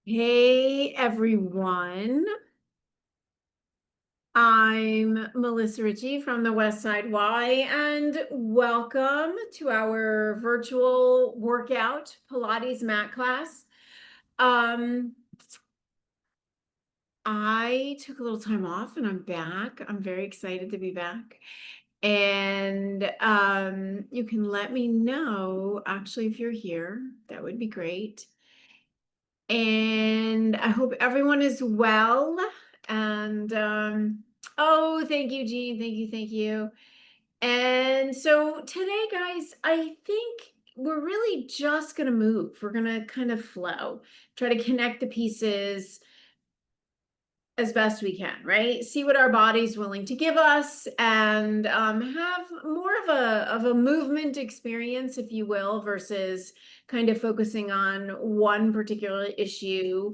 Hey everyone. I'm Melissa Ritchie from the West Side Y, and welcome to our virtual workout Pilates mat class. Um, I took a little time off and I'm back. I'm very excited to be back. And you can let me know actually if you're here. That would be great. And I hope everyone is well. And oh, thank you, Jean. Thank you. And so today, guys, I think we're really just gonna move. We're gonna kind of flow, try to connect the pieces as best we can, right? See what our body's willing to give us and have more of a movement experience, if you will, versus kind of focusing on one particular issue.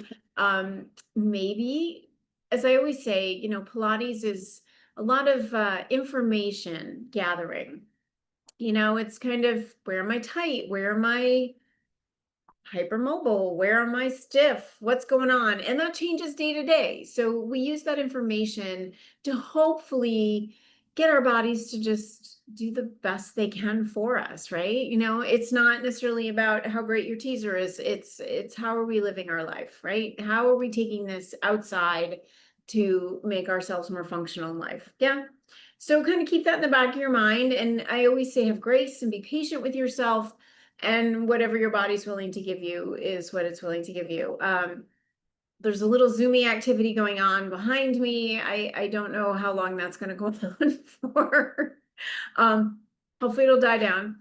Maybe, as I always say, Pilates is a lot of information gathering. It's kind of where am I tight? Where am I hypermobile? Where am I stiff? What's going on? And that changes day to day. So we use that information to hopefully get our bodies to just do the best they can for us, right? It's not necessarily about how great your teaser is. It's how are we living our life, right? How are we taking this outside to make ourselves more functional in life? Yeah. So kind of keep that in the back of your mind. And I always say have grace and be patient with yourself, and whatever your body's willing to give you is what it's willing to give you. There's a little zoomy activity going on behind me. I don't know how long that's going to go on for. um, Hopefully it'll die down.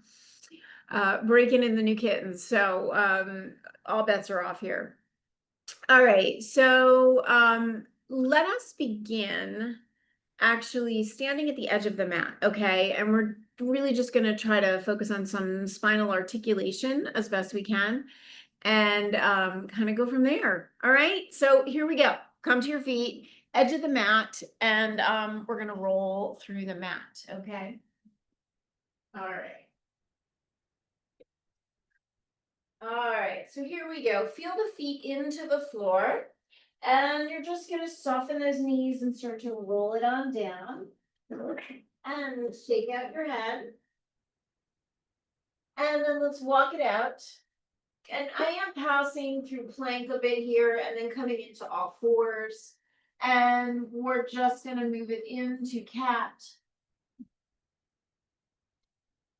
Breaking in the new kittens. So all bets are off here. All right, so let us begin actually standing at the edge of the mat, okay? And we're really just going to try to focus on some spinal articulation as best we can and kind of go from there. All right, so here we go. Come to your feet, edge of the mat, and we're going to roll through the mat, okay? All right. All right, so here we go. Feel the feet into the floor. And you're just going to soften those knees and start to roll it on down. And shake out your head. And then let's walk it out. And I am passing through plank a bit here and then coming into all fours. And we're just going to move it into cat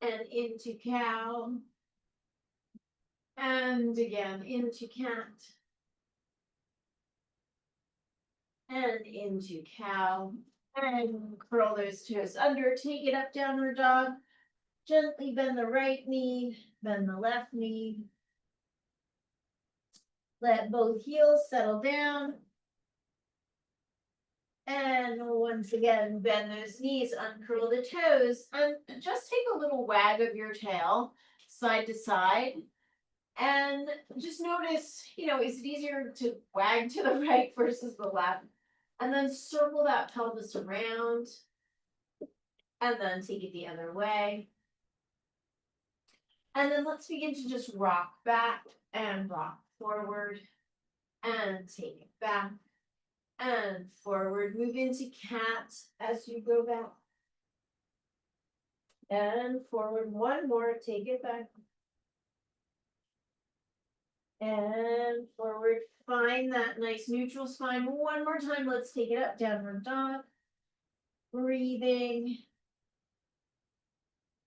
and into cow. And again, into cat and into cow. And curl those toes under, take it up, downward dog. Gently bend the right knee, bend the left knee. Let both heels settle down. And once again, bend those knees, uncurl the toes, and just take a little wag of your tail side to side. And just notice, is it easier to wag to the right versus the left? And then circle that pelvis around. And then take it the other way. And then let's begin to just rock back and rock forward and take it back and forward. Move into cat as you go back. And forward one more, take it back. And forward, find that nice neutral spine. One more time, let's take it up, downward dog. Breathing.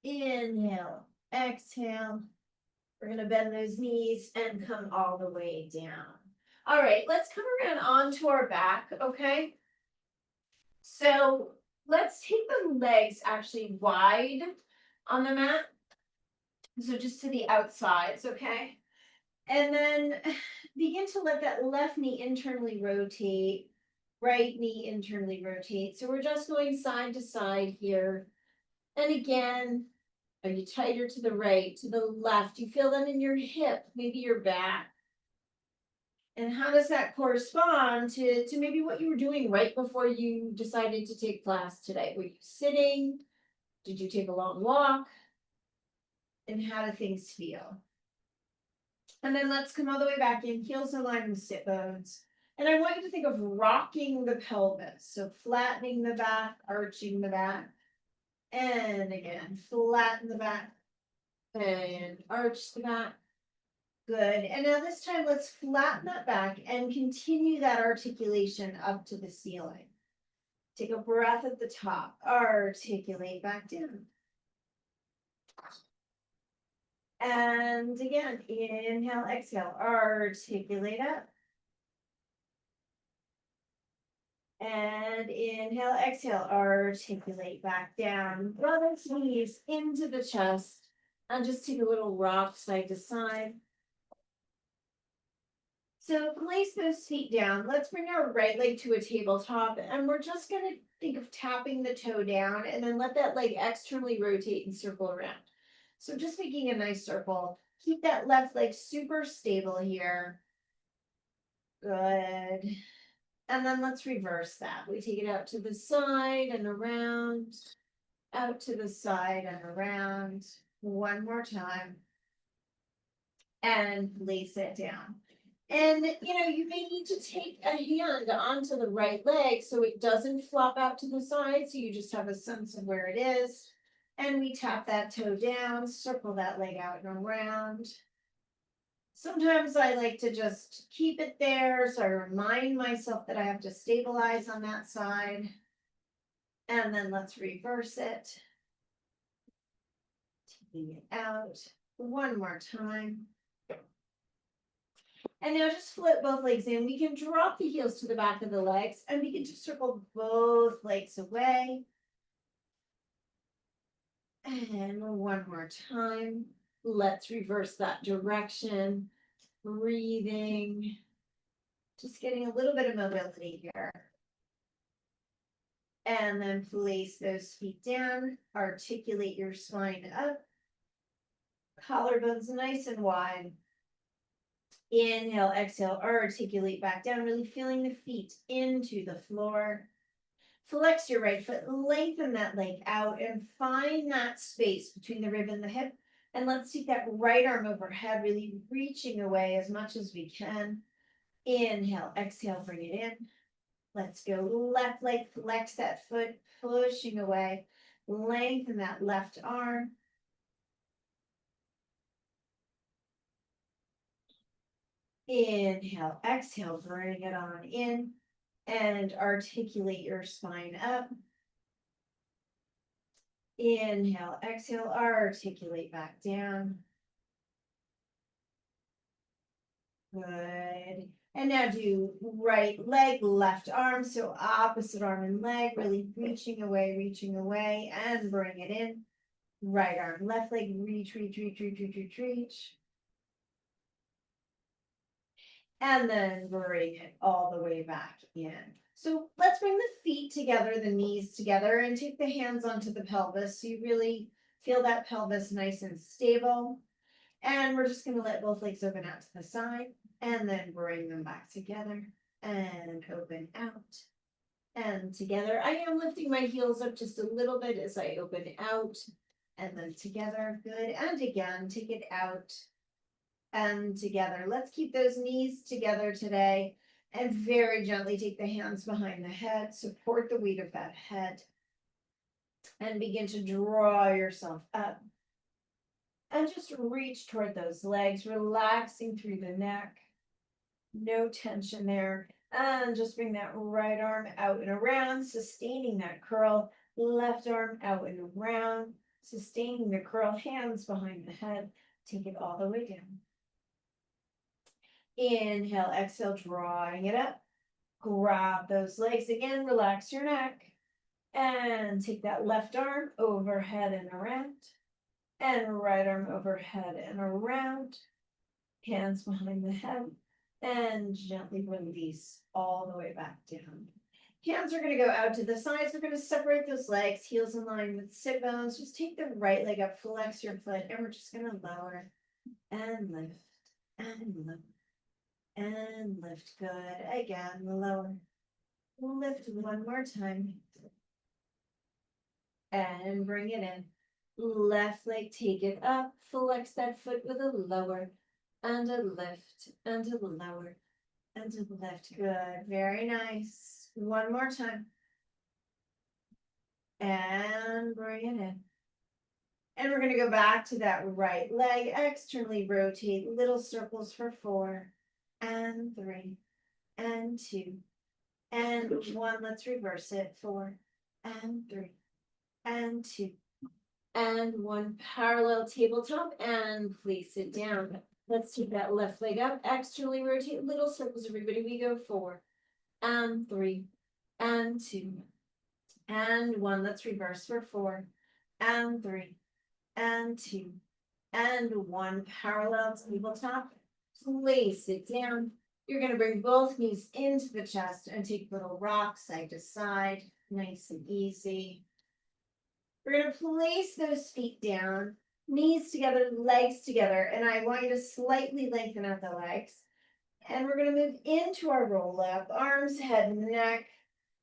Inhale, exhale. We're gonna bend those knees and come all the way down. All right, let's come around onto our back, okay? So let's take the legs actually wide on the mat. So just to the outsides, okay? And then begin to let that left knee internally rotate, right knee internally rotate. So we're just going side to side here. And again, are you tighter to the right, to the left? You feel that in your hip, maybe your back. And how does that correspond to maybe what you were doing right before you decided to take class today? Were you sitting? Did you take a long walk? And how do things feel? And then let's come all the way back in, heels aligned with sit bones. And I want you to think of rocking the pelvis. So flattening the back, arching the back. And again, flatten the back and arch the back. Good. And now this time, let's flatten that back and continue that articulation up to the ceiling. Take a breath at the top, articulate back down. And again, inhale, exhale, articulate up. And inhale, exhale, articulate back down. Draw those knees into the chest and just take a little rock side to side. So place those feet down. Let's bring our right leg to a tabletop and we're just going to think of tapping the toe down and then let that leg externally rotate and circle around. So just making a nice circle. Keep that left leg super stable here. Good. And then let's reverse that. We take it out to the side and around, out to the side and around. One more time. And place it down. And, you may need to take a hand onto the right leg so it doesn't flop out to the side. So you just have a sense of where it is. And we tap that toe down, circle that leg out and around. Sometimes I like to just keep it there. So I remind myself that I have to stabilize on that side. And then let's reverse it. Taking it out. One more time. And now just flip both legs in. We can drop the heels to the back of the legs and we can just circle both legs away. And one more time. Let's reverse that direction. Breathing. Just getting a little bit of mobility here. And then place those feet down. Articulate your spine up. Collarbones nice and wide. Inhale, exhale, articulate back down, really feeling the feet into the floor. Flex your right foot, lengthen that leg out and find that space between the rib and the hip. And let's take that right arm overhead, really reaching away as much as we can. Inhale, exhale, bring it in. Let's go left leg, flex that foot, pushing away. Lengthen that left arm. Inhale, exhale, bring it on in and articulate your spine up. Inhale, exhale, articulate back down. Good. And now do right leg, left arm. So opposite arm and leg, really reaching away, and bring it in. Right arm, left leg, reach, reach, reach, reach, reach, reach, reach. And then bring it all the way back in. So let's bring the feet together, the knees together, and take the hands onto the pelvis. So you really feel that pelvis nice and stable. And we're just going to let both legs open out to the side and then bring them back together and open out and together. I am lifting my heels up just a little bit as I open out and then together. Good. And again, take it out and together. Let's keep those knees together today and very gently take the hands behind the head, support the weight of that head, and begin to draw yourself up. And just reach toward those legs, relaxing through the neck. No tension there. And just bring that right arm out and around, sustaining that curl. Left arm out and around, sustaining the curl, hands behind the head. Take it all the way down. Inhale, exhale, drawing it up. Grab those legs again, relax your neck. And take that left arm overhead and around. And right arm overhead and around. Hands behind the head. And gently release all the way back down. Hands are going to go out to the sides. We're going to separate those legs, heels in line with sit bones. Just take the right leg up, flex your foot, and we're just going to lower and lift and lift. And lift. Good. Again, lower. Lift one more time. And bring it in. Left leg, take it up. Flex that foot with a lower. and a lift, and a lower, and a lift. Good, very nice. One more time. And bring it in. And we're gonna go back to that right leg, externally rotate, little circles for 4, and 3, and 2, and 1. Let's reverse it. 4, and 3, and 2, and 1. Parallel tabletop, and place it down. Let's take that left leg up, externally rotate, little circles, everybody. We go 4, and 3, and 2, and 1. Let's reverse for 4, and 3, and 2, and 1. Parallel tabletop. Place it down. You're going to bring both knees into the chest and take little rocks side to side. Nice and easy. We're going to place those feet down, knees together, legs together, and I want you to slightly lengthen out the legs. And we're going to move into our roll up, arms, head, and neck.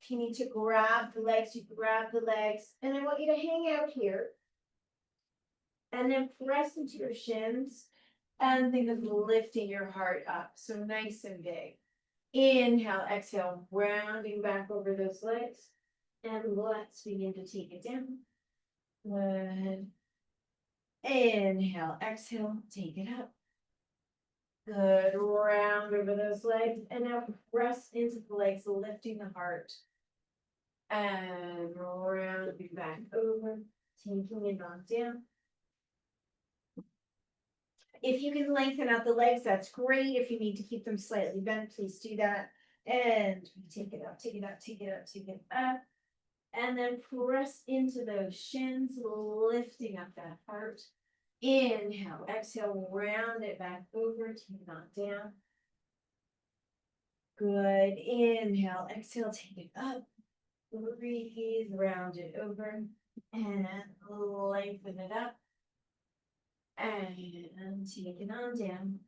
If you need to grab the legs, you grab the legs. And I want you to hang out here. And then press into your shins and think of lifting your heart up. So nice and big. Inhale, exhale, rounding back over those legs. And let's begin to take it down. Good. Inhale, exhale, take it up. Good. Round over those legs. And now press into the legs, lifting the heart. And rounding back over, taking it on down. If you can lengthen out the legs, that's great. If you need to keep them slightly bent, please do that. And take it up, take it up, take it up, take it up. And then press into those shins, lifting up that heart. Inhale, exhale, round it back over, take it on down. Good. Inhale, exhale, take it up. Breathe, round it over, and lengthen it up. And take it on down.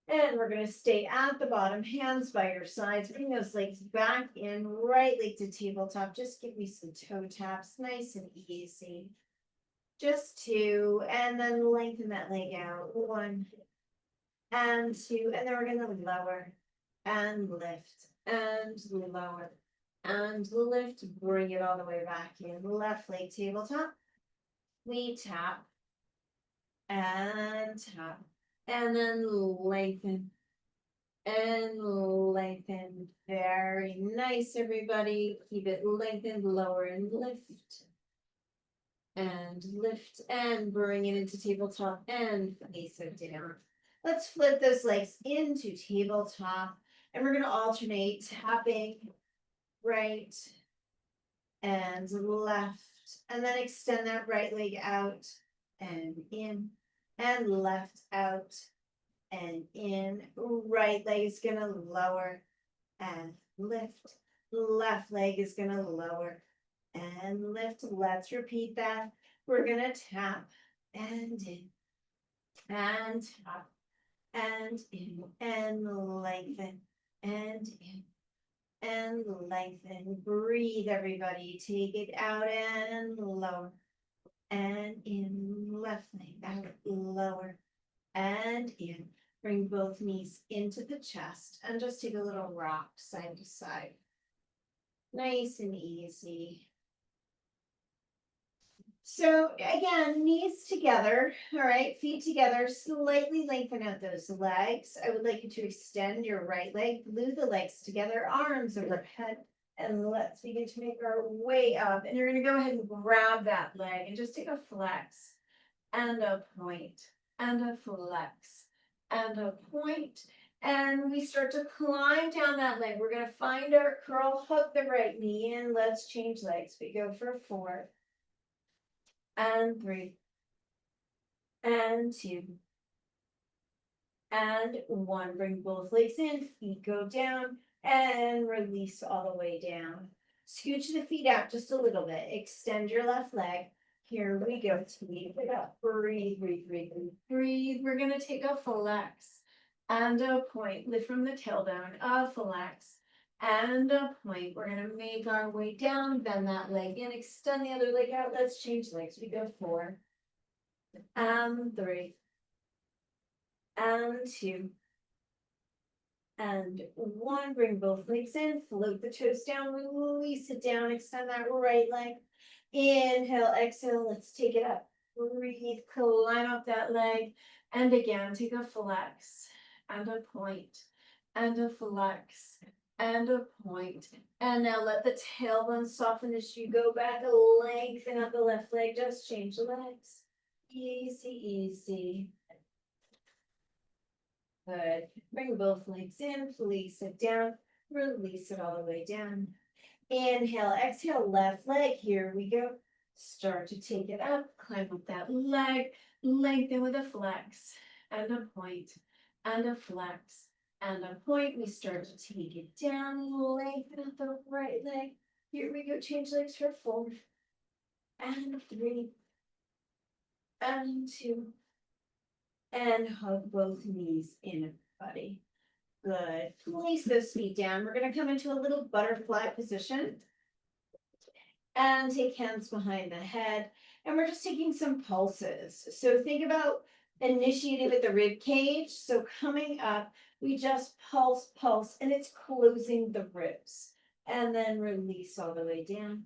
And we're going to stay at the bottom, hands by your sides. Bring those legs back in, right leg to tabletop. Just give me some toe taps, nice and easy. Just 2, and then lengthen that leg out. 1, and 2, and then we're going to lower and lift and lower and lift. Bring it all the way back in. Left leg tabletop. We tap and tap. And then lengthen and lengthen. Very nice, everybody. Keep it lengthened, lower and lift. And lift and bring it into tabletop and place it down. Let's flip those legs into tabletop. And we're going to alternate tapping right and left. And then extend that right leg out and in. And left out and in. Right leg is going to lower and lift. Left leg is going to lower and lift. Let's repeat that. We're going to tap and in and tap and in and lengthen and in and lengthen. Breathe, everybody. Take it out and lower. And in, left leg out, lower, and in. Bring both knees into the chest and just take a little rock side to side. Nice and easy. So again, knees together, all right, feet together, slightly lengthen out those legs. I would like you to extend your right leg, glue the legs together, arms overhead. And let's begin to make our way up. And you're going to go ahead and grab that leg and just take a flex and a point and a flex and a point. And we start to climb down that leg. We're going to find our curl, hook the right knee in. Let's change legs. We go for 4 and 3 and 2 and 1. Bring both legs in, feet go down. And release all the way down. Scooch the feet out just a little bit. Extend your left leg. Here we go. Take it up. Breathe, breathe, breathe, breathe, breathe. We're going to take a flex and a point. Lift from the tailbone. A flex and a point. We're going to make our way down. Bend that leg in. Extend the other leg out. Let's change legs. We go 4 and 3 and 2, and 1. Bring both legs in, float the toes down, release it down, extend that right leg. Inhale, exhale, let's take it up. Breathe, climb up that leg. And again, take a flex and a point and a flex and a point. And now let the tailbone soften as you go back, lengthen up the left leg, just change the legs. Easy, easy. Good. Bring both legs in, place it down, release it all the way down. Inhale, exhale, left leg, here we go. Start to take it up, climb up that leg, lengthen with a flex, and a point, and a flex, and a point. We start to take it down, lengthen up the right leg. Here we go, change legs for 4, and 3, and 2, and hug both knees in, buddy. Good. Place those feet down. We're going to come into a little butterfly position. And take hands behind the head. And we're just taking some pulses. So think about initiating with the rib cage. So coming up, we just pulse, pulse, and it's closing the ribs. And then release all the way down.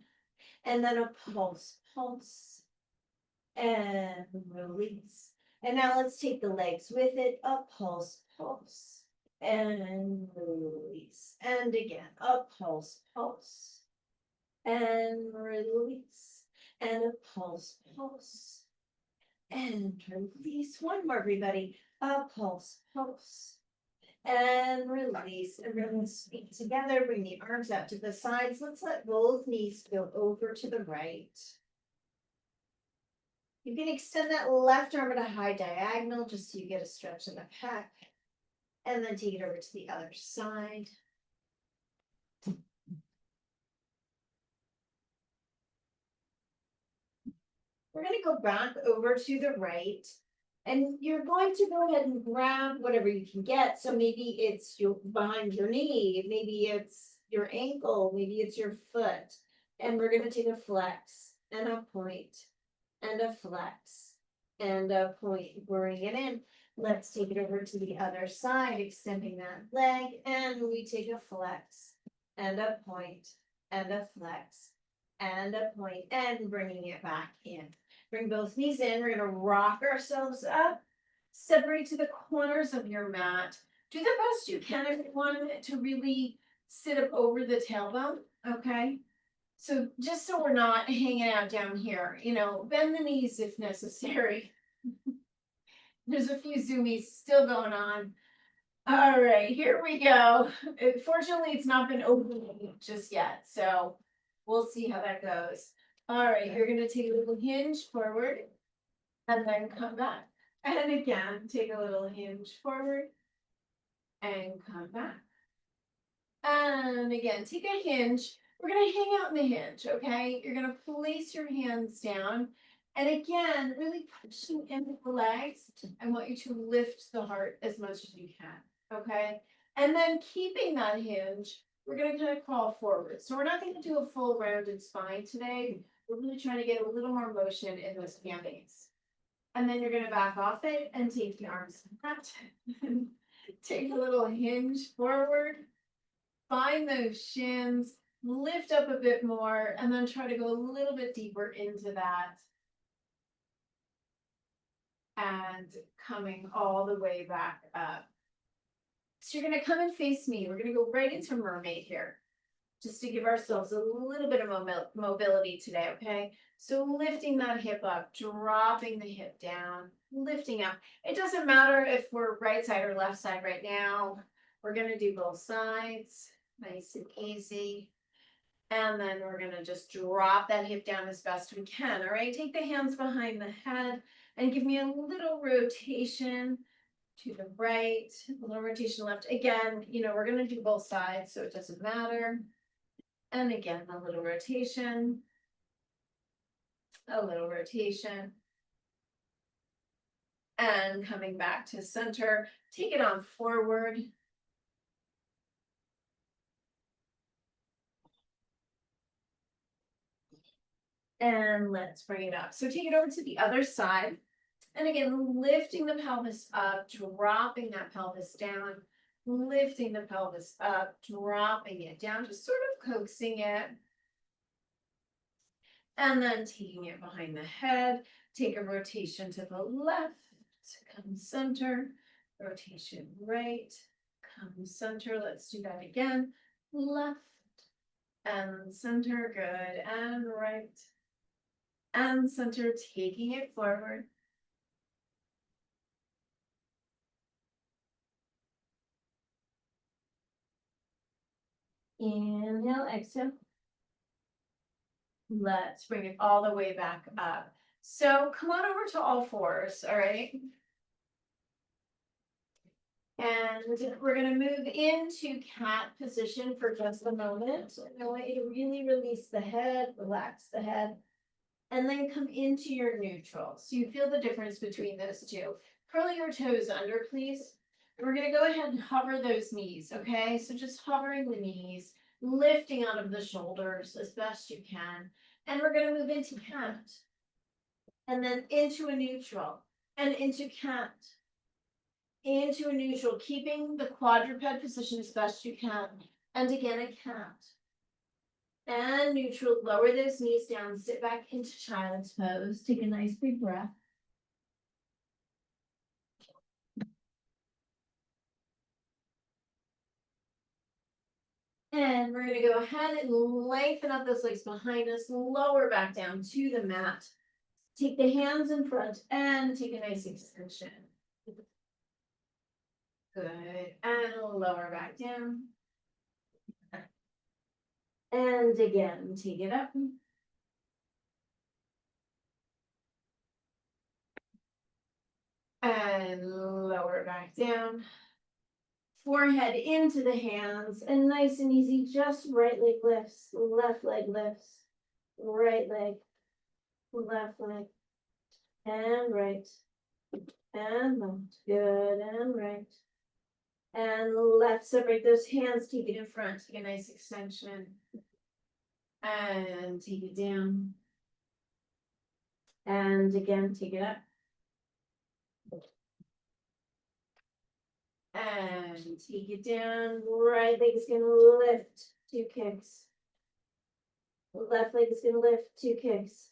And then a pulse, pulse, and release. And now let's take the legs with it. A pulse, pulse, and release. And again, a pulse, pulse, and release. And a pulse, pulse, and release. One more, everybody. A pulse, pulse, and release. And bring the feet together. Bring the arms out to the sides. Let's let both knees go over to the right. You can extend that left arm at a high diagonal just so you get a stretch in the pec. And then take it over to the other side. We're going to go back over to the right. And you're going to go ahead and grab whatever you can get. So maybe it's your behind your knee, maybe it's your ankle, maybe it's your foot. And we're going to take a flex and a point and a flex and a point. Bring it in. Let's take it over to the other side, extending that leg. And we take a flex and a point and a flex and a point and bringing it back in. Bring both knees in. We're going to rock ourselves up. Separate to the corners of your mat. Do the best you can, everyone, to really sit up over the tailbone, okay? So just so we're not hanging out down here, bend the knees if necessary. There's a few zoomies still going on. All right, here we go. Fortunately, it's not been open just yet, so we'll see how that goes. All right, you're going to take a little hinge forward and then come back. And again, take a little hinge forward and come back. And again, take a hinge. We're going to hang out in the hinge, okay? You're going to place your hands down. And again, really pushing into the legs. I want you to lift the heart as much as you can, okay? And then keeping that hinge, we're going to kind of crawl forward. So we're not going to do a full rounded spine today. We're really trying to get a little more motion in those hammies. And then you're going to back off it and take the arms back. Take a little hinge forward. Find those shins, lift up a bit more, and then try to go a little bit deeper into that. And coming all the way back up. So you're going to come and face me. We're going to go right into mermaid here, just to give ourselves a little bit of mobility today, okay? So lifting that hip up, dropping the hip down, lifting up. It doesn't matter if we're right side or left side right now. We're going to do both sides, nice and easy. And then we're going to just drop that hip down as best we can, all right? Take the hands behind the head and give me a little rotation to the right, a little rotation left. Again, we're going to do both sides, so it doesn't matter. And again, a little rotation, and coming back to center. Take it on forward. And let's bring it up. So take it over to the other side. And again, lifting the pelvis up, dropping that pelvis down, lifting the pelvis up, dropping it down, just sort of coaxing it. And then taking it behind the head, take a rotation to the left, come center, rotation right, come center. Let's do that again. Left and center, good, and right and center, taking it forward. Inhale, exhale. Let's bring it all the way back up. So come on over to all fours, all right? And we're going to move into cat position for just a moment. I want you to really release the head, relax the head, and then come into your neutral. So you feel the difference between those two. Curl your toes under, please. We're going to go ahead and hover those knees, okay? So just hovering the knees, lifting out of the shoulders as best you can. And we're going to move into cat, and then into a neutral, and into cat, into a neutral, keeping the quadruped position as best you can. And again, a cat. And neutral, lower those knees down, sit back into child's pose. Take a nice big breath. And we're going to go ahead and lengthen up those legs behind us, lower back down to the mat. Take the hands in front and take a nice extension. Good. And lower back down. And again, take it up. And lower back down. Forehead into the hands, and nice and easy, just right leg lifts, left leg lifts, right leg, left leg, and right, and left, good, and right, and left. Separate those hands, take it in front, take a nice extension, and take it down, and again, take it up, and take it down. Right leg is gonna lift, 2 kicks. Left leg is gonna lift, 2 kicks.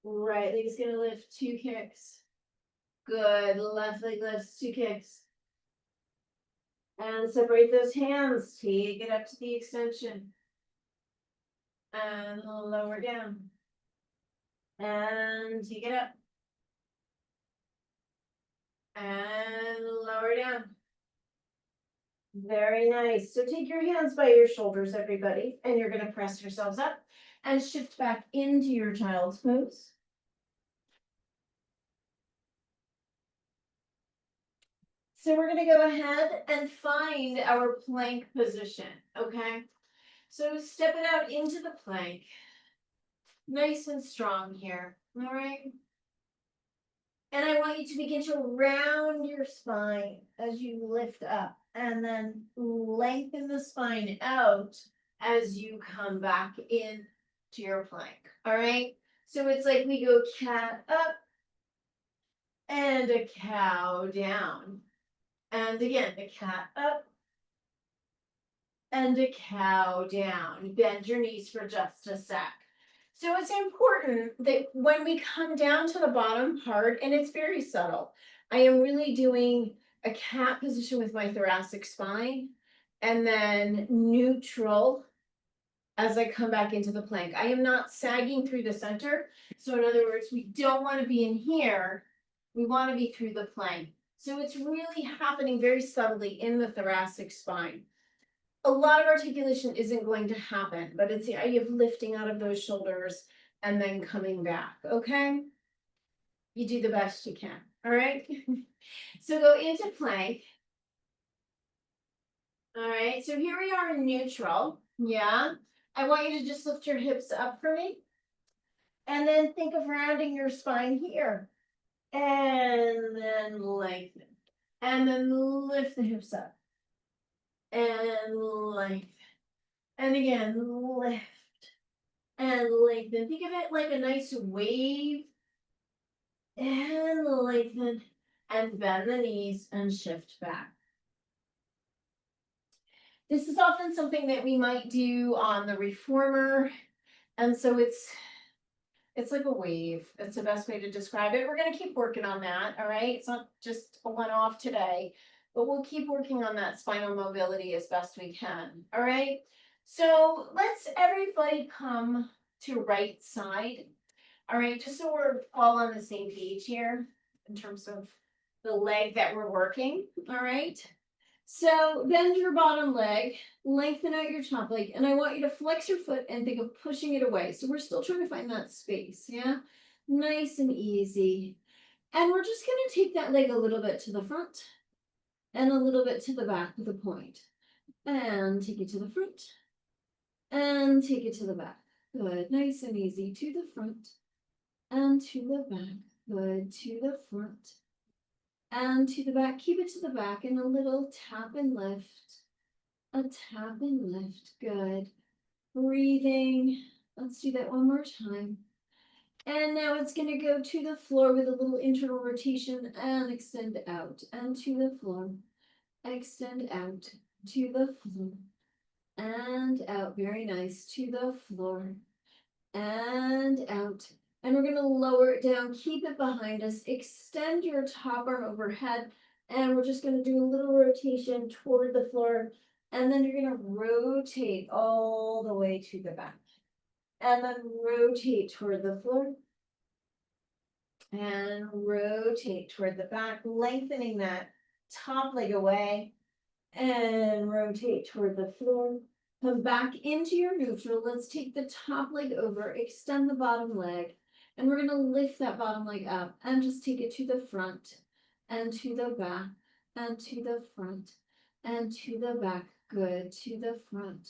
Right leg is gonna lift, 2 kicks. Good. Left leg lifts, 2 kicks. And separate those hands. Take it up to the extension. And lower down. And take it up. And lower down. Very nice. So take your hands by your shoulders, everybody, and you're going to press yourselves up and shift back into your child's pose. So we're going to go ahead and find our plank position, okay? So step it out into the plank. Nice and strong here, all right? And I want you to begin to round your spine as you lift up, and then lengthen the spine out as you come back in to your plank, all right? So it's like we go cat up and a cow down. And again, the cat up and a cow down. Bend your knees for just a sec. So it's important that when we come down to the bottom part, and it's very subtle, I am really doing a cat position with my thoracic spine, and then neutral as I come back into the plank. I am not sagging through the center. So in other words, we don't want to be in here. We want to be through the plank. So it's really happening very subtly in the thoracic spine. A lot of articulation isn't going to happen, but it's the idea of lifting out of those shoulders and then coming back, okay? You do the best you can, all right? So go into plank. All right, so here we are in neutral, yeah? I want you to just lift your hips up for me. And then think of rounding your spine here. And then lengthen. And then lift the hips up. And lengthen. And again, lift and lengthen. Think of it like a nice wave and lengthen and bend the knees and shift back. This is often something that we might do on the reformer. And so it's like a wave. It's the best way to describe it. We're going to keep working on that. All right. It's not just a one-off today, but we'll keep working on that spinal mobility as best we can. All right. So let's everybody come to right side. All right. Just so we're all on the same page here in terms of the leg that we're working. All right. So bend your bottom leg, lengthen out your top leg, and I want you to flex your foot and think of pushing it away. So we're still trying to find that space, yeah? Nice and easy. And we're just gonna take that leg a little bit to the front and a little bit to the back with a point. And take it to the front and take it to the back. Good, nice and easy. To the front and to the back. Good, to the front and to the back. Keep it to the back and a little tap and lift. A tap and lift. Good. Breathing. Let's do that one more time. And now it's going to go to the floor with a little internal rotation and extend out and to the floor. Extend out to the floor and out. Very nice. To the floor and out. And we're going to lower it down. Keep it behind us. Extend your top arm overhead. And we're just going to do a little rotation toward the floor. And then you're going to rotate all the way to the back. And then rotate toward the floor. And rotate toward the back, lengthening that top leg away. And rotate toward the floor. Come back into your neutral. Let's take the top leg over, extend the bottom leg. And we're going to lift that bottom leg up and just take it to the front and to the back and to the front and to the back. Good. To the front,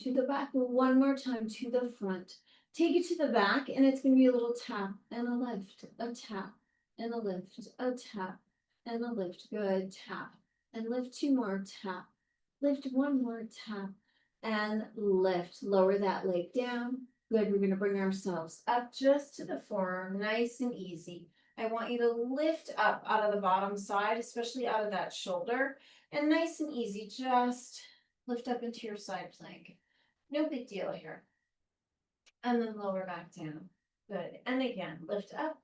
to the back. One more time to the front. Take it to the back and it's going to be a little tap and a lift, a tap and a lift, a tap and a lift. Good. Tap and lift. Two more. Tap. Lift. One more. Tap and lift. Lower that leg down. Good. We're going to bring ourselves up just to the forearm. Nice and easy. I want you to lift up out of the bottom side, especially out of that shoulder. And nice and easy, just lift up into your side plank. No big deal here. And then lower back down. Good. And again, lift up.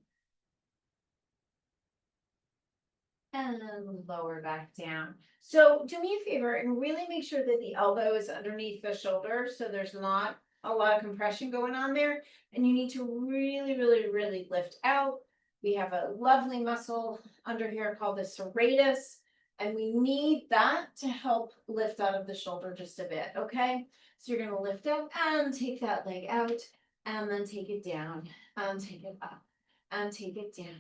And then lower back down. So do me a favor and really make sure that the elbow is underneath the shoulder so there's not a lot of compression going on there. And you need to really, really, really lift out. We have a lovely muscle under here called the serratus. And we need that to help lift out of the shoulder just a bit, okay? So you're gonna lift up and take that leg out and then take it down and take it up and take it down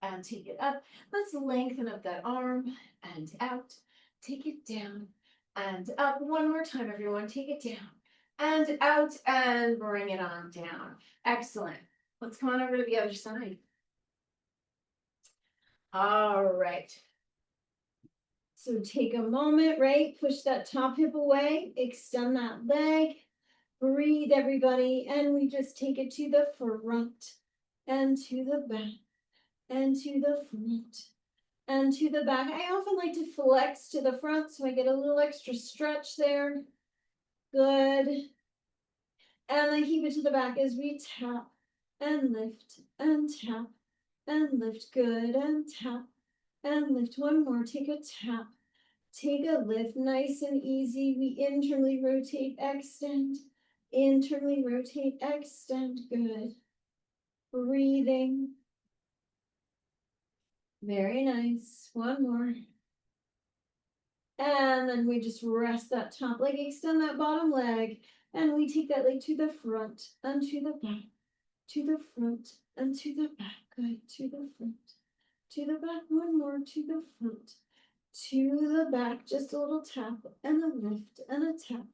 and take it up. Let's lengthen up that arm and out, take it down and up. One more time, everyone, take it down and out and bring it on down. Excellent. Let's come on over to the other side. All right. So take a moment, right? Push that top hip away, extend that leg, breathe everybody, and we just take it to the front and to the back and to the front and to the back. I often like to flex to the front so I get a little extra stretch there. Good. And then keep it to the back as we tap and lift and tap and lift. Good. And tap and lift. One more. Take a tap. Take a lift. Nice and easy. We internally rotate, extend. Internally rotate, extend. Good. Breathing. Very nice. One more. And then we just rest that top leg, extend that bottom leg, and we take that leg to the front and to the back, to the front and to the back. Good. To the front, to the back. One more. To the front, to the back. Just a little tap and a lift and a tap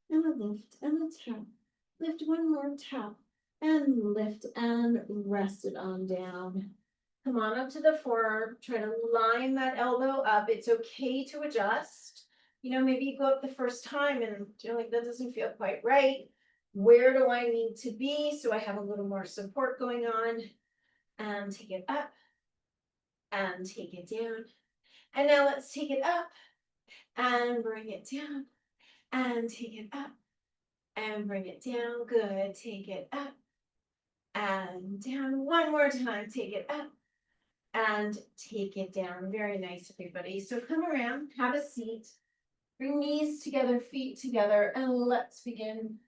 and a lift and a tap. Lift. One more. Tap and lift and rest it on down. Come on up to the forearm, try to line that elbow up. It's okay to adjust. You know, maybe you go up the first time and you're like, that doesn't feel quite right. Where do I need to be so I have a little more support going on? And take it up and take it down. And now let's take it up and bring it down and take it up and bring it down. Good. Take it up and down. One more time. Take it up and take it down. Very nice, everybody. So come around, have a seat, bring knees together, feet together, and let's begin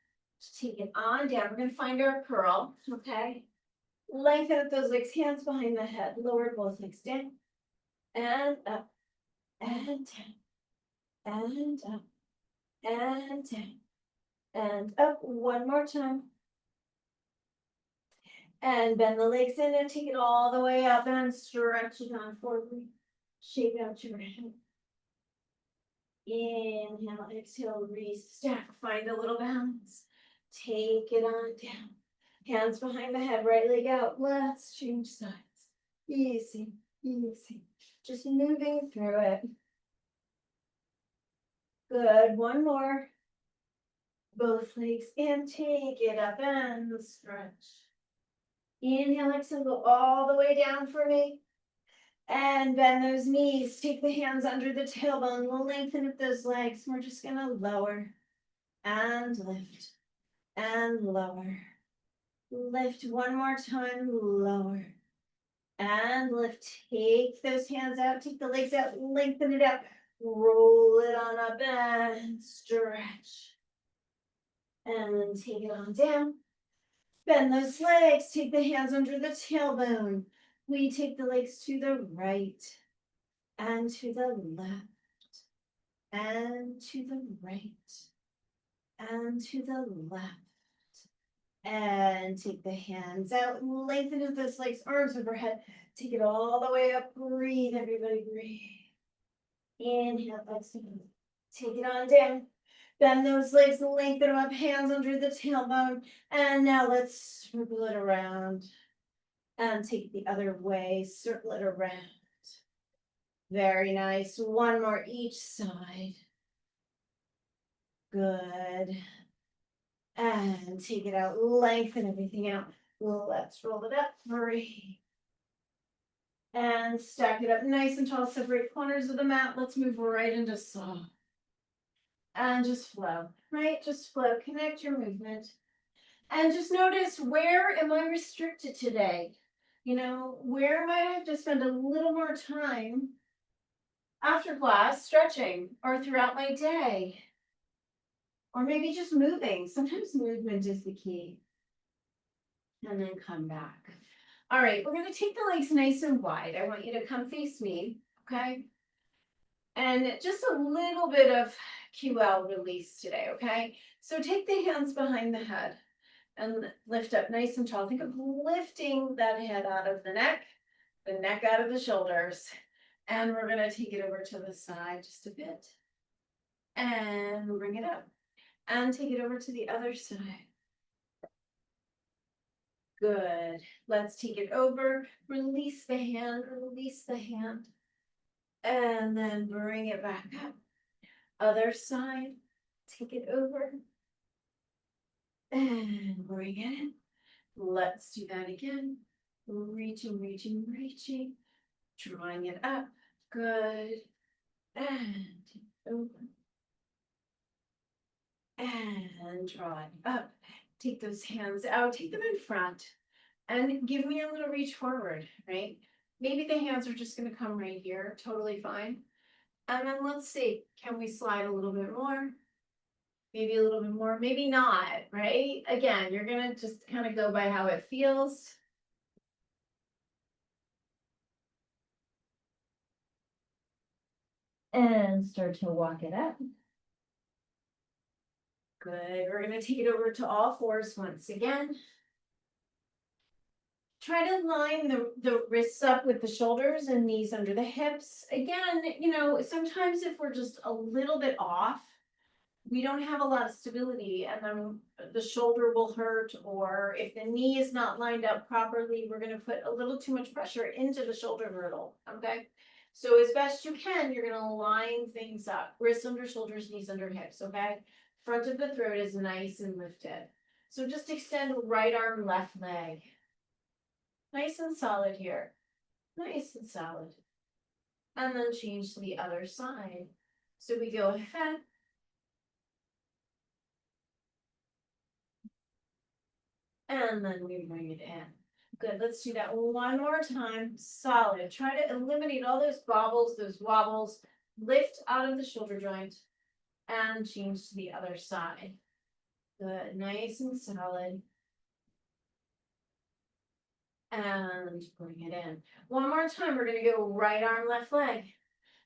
to take it on down. We're going to find our curl, okay? Lengthen up those legs, hands behind the head, lower both legs down and up and down and up and down and up. One more time. And bend the legs in and take it all the way up and stretch it on forward. Shake out your head. Inhale, exhale, restack. Find a little balance. Take it on down. Hands behind the head, right leg out. Let's change sides. Easy, easy. Just moving through it. Good. One more. Both legs in. Take it up and stretch. Inhale, exhale, go all the way down for me. And bend those knees. Take the hands under the tailbone. Lengthen up those legs. We're just going to lower and lift and lower. Lift one more time. Lower and lift. Take those hands out. Take the legs out. Lengthen it out. Roll it on up and stretch. And take it on down. Bend those legs. Take the hands under the tailbone. We take the legs to the right and to the left and to the right and to the left. And take the hands out, lengthen up those legs, arms overhead. Take it all the way up. Breathe, everybody, breathe. Inhale, exhale. Take it on down. Bend those legs, lengthen them up, hands under the tailbone. And now let's circle it around. And take the other way, circle it around. Very nice. One more each side. Good. And take it out, lengthen everything out. Let's roll it up. Breathe. And stack it up nice and tall. Separate corners of the mat. Let's move right into soft. And just flow, right? Just flow. Connect your movement. And just notice, where am I restricted today? You know, where might I have to spend a little more time after class stretching or throughout my day? Or maybe just moving. Sometimes movement is the key. And then come back. All right, we're going to take the legs nice and wide. I want you to come face me, okay? And just a little bit of QL release today, okay? So take the hands behind the head and lift up nice and tall. Think of lifting that head out of the neck out of the shoulders. And we're going to take it over to the side just a bit. And bring it up. And take it over to the other side. Good. Let's take it over. Release the hand, release the hand. And then bring it back up. Other side. Take it over. And bring it in. Let's do that again. Reaching, reaching, reaching. Drawing it up. Good. And over. And draw it up. Take those hands out, take them in front, and give me a little reach forward, right? Maybe the hands are just going to come right here, totally fine. And then let's see, can we slide a little bit more? Maybe a little bit more, maybe not, right? Again, you're going to just kind of go by how it feels. And start to walk it up. Good. We're going to take it over to all fours once again. Try to line the wrists up with the shoulders and knees under the hips. Again, you know, sometimes if we're just a little bit off, we don't have a lot of stability and then the shoulder will hurt, or if the knee is not lined up properly, we're going to put a little too much pressure into the shoulder girdle, okay? So as best you can, you're going to line things up. Wrists under shoulders, knees under hips, okay? Front of the throat is nice and lifted. So just extend right arm, left leg. Nice and solid here. Nice and solid. And then change to the other side. So we go ahead. And then we bring it in. Good, let's do that one more time. Solid. Try to eliminate all those bobbles, those wobbles. Lift out of the shoulder joint and change to the other side. Good, nice and solid. And bring it in. One more time, we're gonna go right arm, left leg.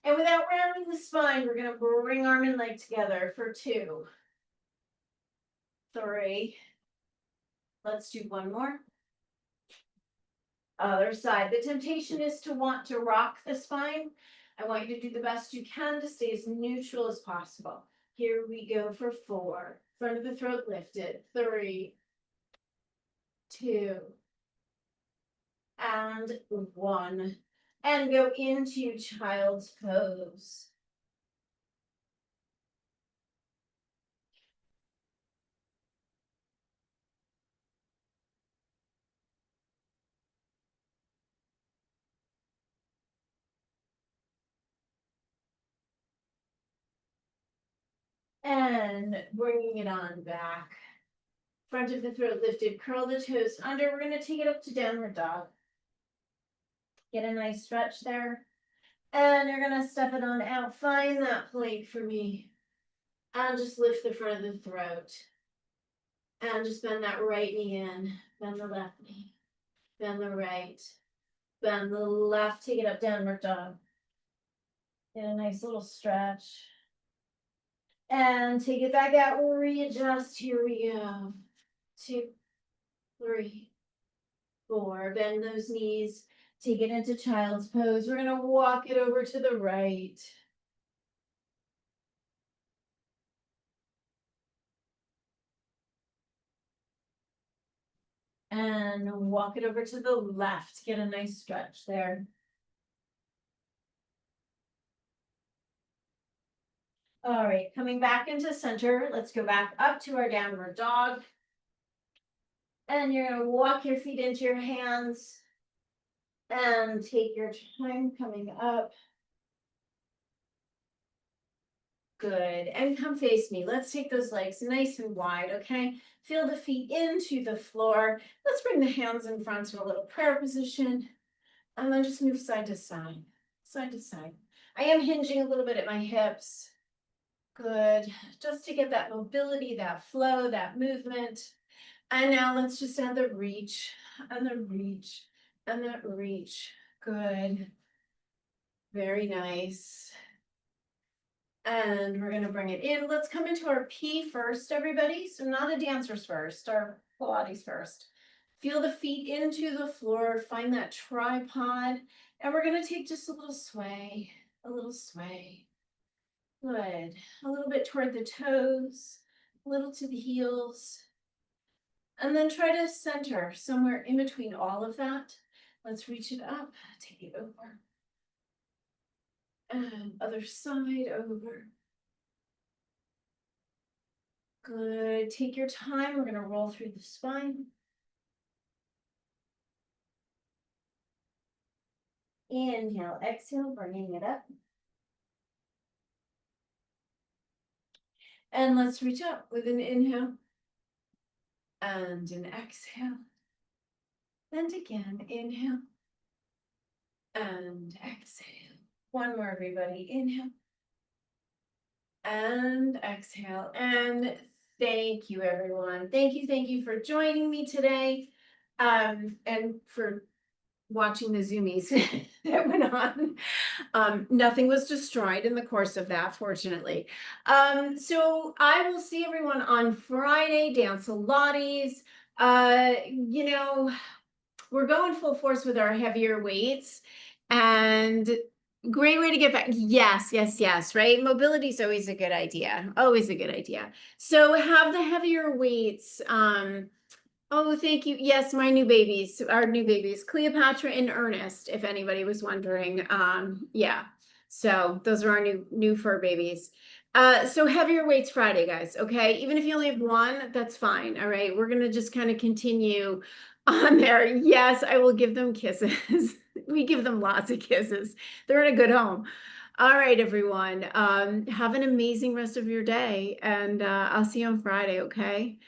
And without rounding the spine, we're gonna bring arm and leg together for 2, 3. Let's do one more. Other side. The temptation is to want to rock the spine. I want you to do the best you can to stay as neutral as possible. Here we go for 4. Front of the throat lifted. 3, 2, and 1. And go into child's pose. And bringing it on back. Front of the throat lifted, curl the toes under. We're going to take it up to downward dog. Get a nice stretch there. And you're going to step it on out. Find that plank for me. And just lift the front of the throat. And just bend that right knee in. Bend the left knee. Bend the right. Bend the left. Take it up, downward dog. Get a nice little stretch. And take it back out. Readjust. Here we go. 2, 3, 4. Bend those knees. Take it into child's pose. We're going to walk it over to the right. And walk it over to the left. Get a nice stretch there. All right, coming back into center. Let's go back up to our downward dog. And you're going to walk your feet into your hands. And take your time coming up. Good, and come face me. Let's take those legs nice and wide, okay? Feel the feet into the floor. Let's bring the hands in front in a little prayer position. And then just move side to side, side to side. I am hinging a little bit at my hips. Good, just to get that mobility, that flow, that movement. And now let's just add the reach, and the reach, and that reach. Good. Very nice. And we're going to bring it in. Let's come into our P first, everybody. So not a dancer's first, our Pilates first. Feel the feet into the floor. Find that tripod. And we're going to take just a little sway, a little sway. Good. A little bit toward the toes, a little to the heels. And then try to center somewhere in between all of that. Let's reach it up, take it over. And other side over. Good, take your time. We're gonna roll through the spine. Inhale, exhale, bringing it up. And let's reach up with an inhale. And an exhale. And again, inhale. And exhale. One more, everybody. Inhale. And exhale. And thank you, everyone. Thank you for joining me today. And for watching the Zoomies that went on. Nothing was destroyed in the course of that, fortunately. So I will see everyone on Friday, Dance Pilates. You know, we're going full force with our heavier weights, and great way to get back. Yes, right? Mobility is always a good idea. Always a good idea. So have the heavier weights. Oh, thank you. Yes, my new babies, our new babies, Cleopatra and Ernest, if anybody was wondering. Yeah, so those are our new fur babies. So heavier weights Friday, guys, okay? Even if you only have one, that's fine, all right? We're gonna just kind of continue on there. Yes, I will give them kisses. We give them lots of kisses. They're in a good home. All right, everyone. Have an amazing rest of your day, and I'll see you on Friday, okay?